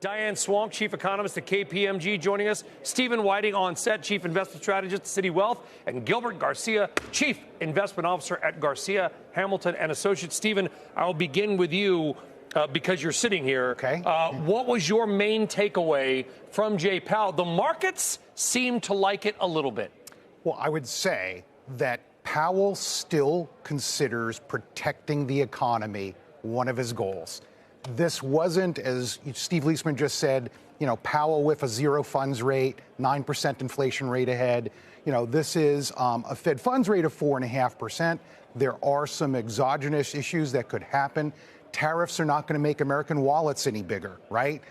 Diane Swamp, chief economist at KPMG, joining us. Stephen Wieting on set, chief investment strategist at Citi Wealth, and Gilbert Garcia, chief investment officer at Garcia, Hamilton and Associates. Stephen, I'll begin with you because you're sitting here. Okay. What was your main takeaway from Jay Powell? The markets seem to like it a little bit. Well, I would say that Powell still considers protecting the economy one of his goals. This wasn't, as Steve Leisman just said, Powell with a zero funds rate, 9% inflation rate ahead. This is a Fed funds rate of 4.5%. There are some exogenous issues that could happen. Tariffs are not going to make American wallets any bigger, right?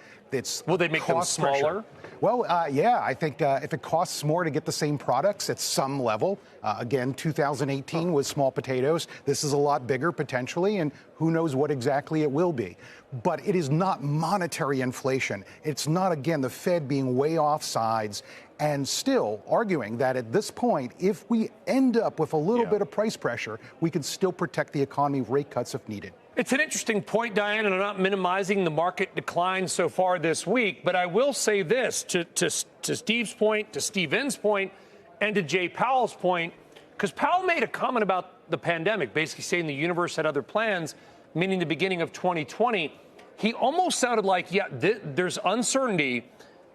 Will they make them smaller? Pressure. Well, yeah, I think if it costs more to get the same products at some level, again, 2018 was small potatoes. This is a lot bigger potentially, and who knows what exactly it will be. But it is not monetary inflation. It's not, again, the Fed being way off sides and still arguing that at this point, if we end up with a little bit of price pressure, we can still protect the economy with rate cuts if needed. It's an interesting point, Diane, and I'm not minimizing the market decline so far this week, but I will say this to Steve's point, to Stephen's point, and to Jay Powell's point, because Powell made a comment about the pandemic, basically saying the universe had other plans, meaning the beginning of 2020. He almost sounded like, there's uncertainty,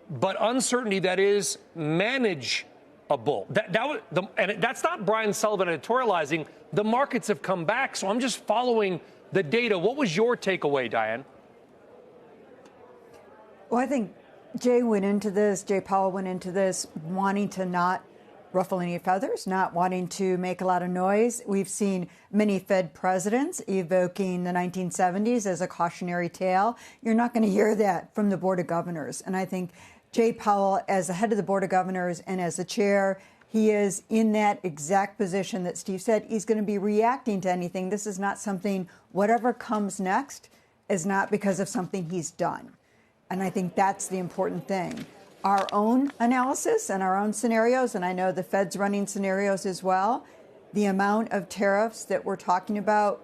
but uncertainty that is manageable. And that's not Brian Sullivan editorializing. The markets have come back, so I'm just following the data. What was your takeaway, Diane? Well, I think Jay Powell went into this wanting to not ruffle any feathers, not wanting to make a lot of noise. We've seen many Fed presidents evoking the 1970s as a cautionary tale. You're not going to hear that from the Board of Governors. And I think Jay Powell, as the head of the Board of Governors and as the chair, he is in that exact position that Steve said. He's going to be reacting to anything. This is not something, whatever comes next is not because of something he's done. And I think that's the important thing. Our own analysis and our own scenarios, and I know the Fed's running scenarios as well, the amount of tariffs that we're talking about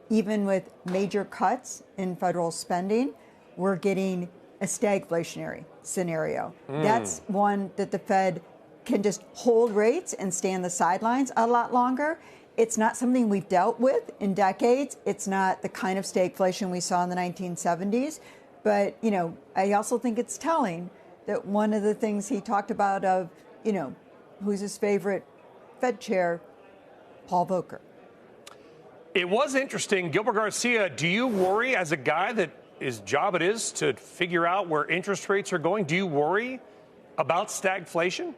even with major cuts in federal spending, we're getting a stagflationary scenario. That's one that the Fed can just hold rates and stay on the sidelines a lot longer. It's not something we've dealt with in decades. It's not the kind of stagflation we saw in the 1970s. But, I also think it's telling that one of the things he talked about of, who's his favorite Fed chair, Paul Volcker. It was interesting. Gilbert Garcia, do you worry as a guy that his job it is to figure out where interest rates are going? Do you worry about stagflation?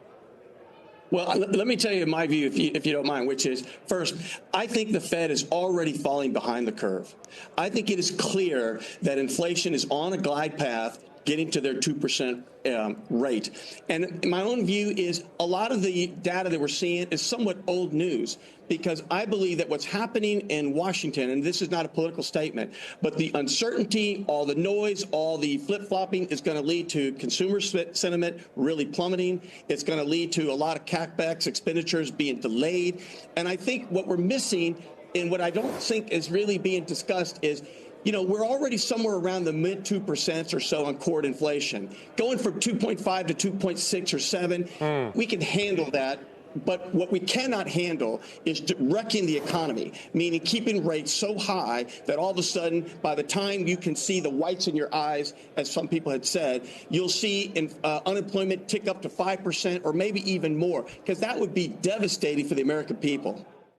Well, let me tell you my view, if you don't mind, which is, first, I think the Fed is already falling behind the curve. I think it is clear that inflation is on a glide path getting to their 2% rate. And my own view is a lot of the data that we're seeing is somewhat old news, because I believe that what's happening in Washington, and this is not a political statement, but the uncertainty, all the noise, all the flip-flopping is going to lead to consumer sentiment really plummeting. It's going to lead to a lot of CapEx expenditures being delayed. And I think what we're missing, and what I don't think is really being discussed, is we're already somewhere around the mid 2% or so on core inflation. Going from 2.5 to 2.6 or 7, we can handle that. But what we cannot handle is wrecking the economy, meaning keeping rates so high that all of a sudden, by the time you can see the whites in your eyes, as some people had said, you'll see unemployment tick up to 5% or maybe even more, because that would be devastating for the American people.